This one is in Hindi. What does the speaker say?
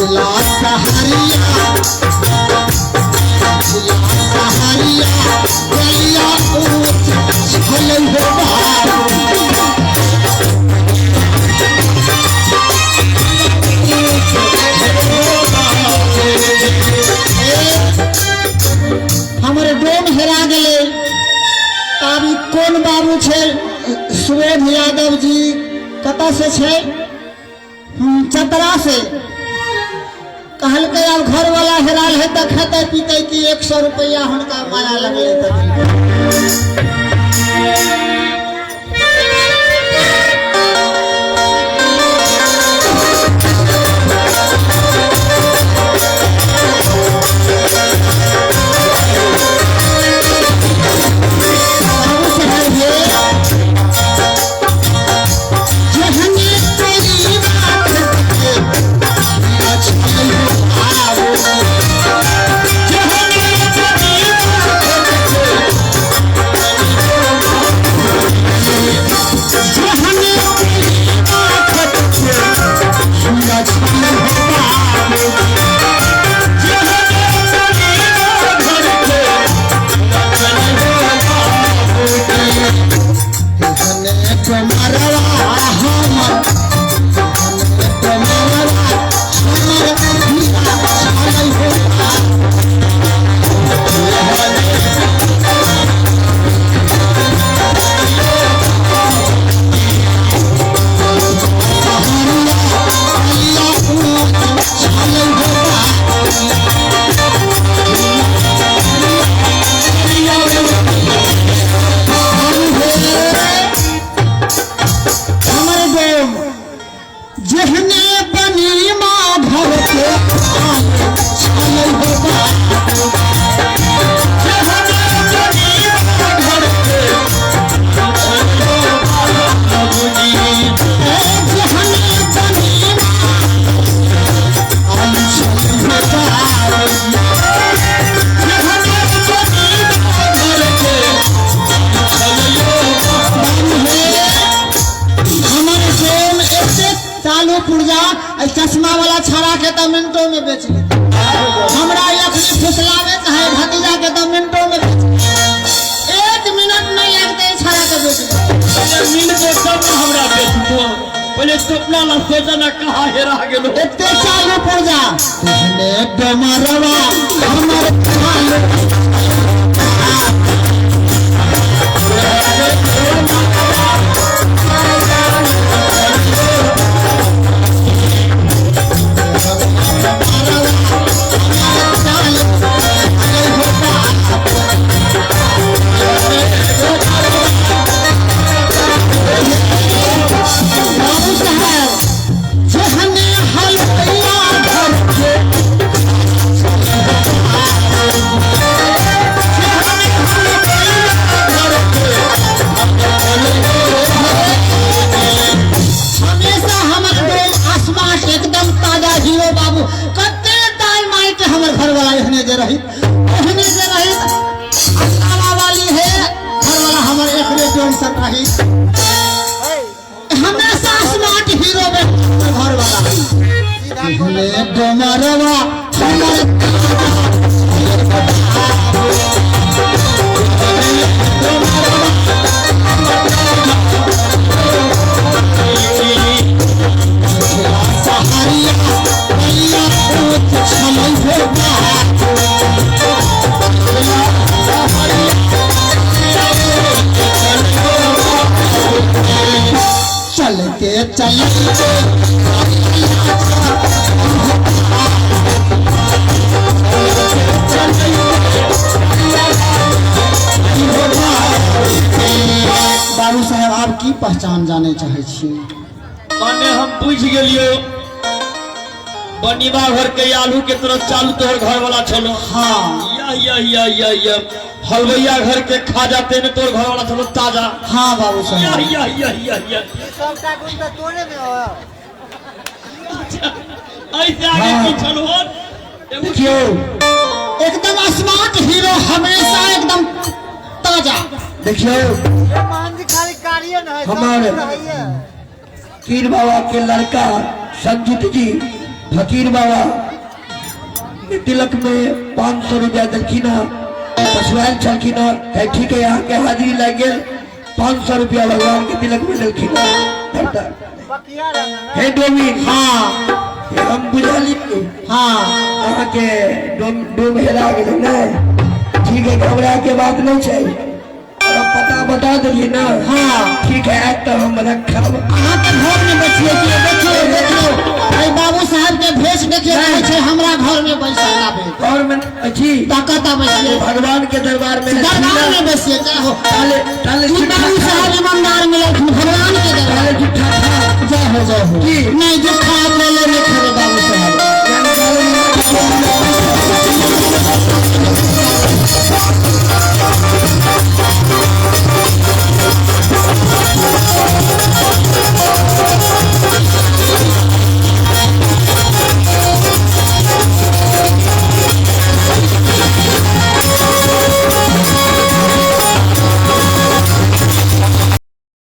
जिला सहरिया गलिया ऊंच छलै हो हमारे डोम हेरा गए अभी कौन बाबू छे सुबोध यादव जी कत से छे चतरा से कहल के अब घर वाला हेराल है तो खेते पीते कि 100 रुपया हुनका माया लगले चश्मा वाला छड़ा के तो मिनटों में बेच ले हमरा अखनी फुसलावे चाहे भतीजा के तो मिनटों में बेच 1 मिनट नहीं लगते छड़ा के बेच ले मिनट के सब हमरा बेच दो पहले सपना ना सोचना कहां हेरा गेलो एते चालू पुर्जा तूने डमरवा हमर हमेशा स्मार्ट हीरो में घर वाला डमरवा चलते चलते बाबू साहब आप की पहचान जाने चाहे छी माने हम पूछ गेलियो बनीबा घर के आलू के तरफ चालू तोहर घर वाला छलो हाँ या हलवैया घर के खा जाते ने तोर घर वाला छलो ताजा हाँ बाबू साहब या सबका गुण तो तोरे में हो ऐसे आगे की छलो क्यों एकदम स्मार्ट हीरो हमेशा एकदम ताजा देखियो ये मान जी खाली कार्य न है हमारे कीर बाबा के लड़का संजीत जी फकीर बाबा तिलक में 500 रुपया दलखीना पशुआल छलखीन है। ठीक है, यहाँ के हाजिरी लग गए 500 रुपया भगवान के तिलक में दलखीना बकिया रहना ना। हे डोमिन। हाँ ये हम बुझा लिए हाँ अहाँ के डोम हेरा गए ना। ठीक है, घबरा के बात नहीं चाहिए, अब पता बता दिए ना। हाँ ठीक है, तो हम रखब। अहाँ के घर में बैठिए कि देखियो देखियो भाई बाबू साहब के भेष देखिए कहै छै हमरा घर में बैसा लाबे और में अच्छी ताकत बैठिए भगवान के दरबार में दरबार में बैसिए का हो ताले ताले तू बाबू साहब ईमानदार मिले भगवान के दरबार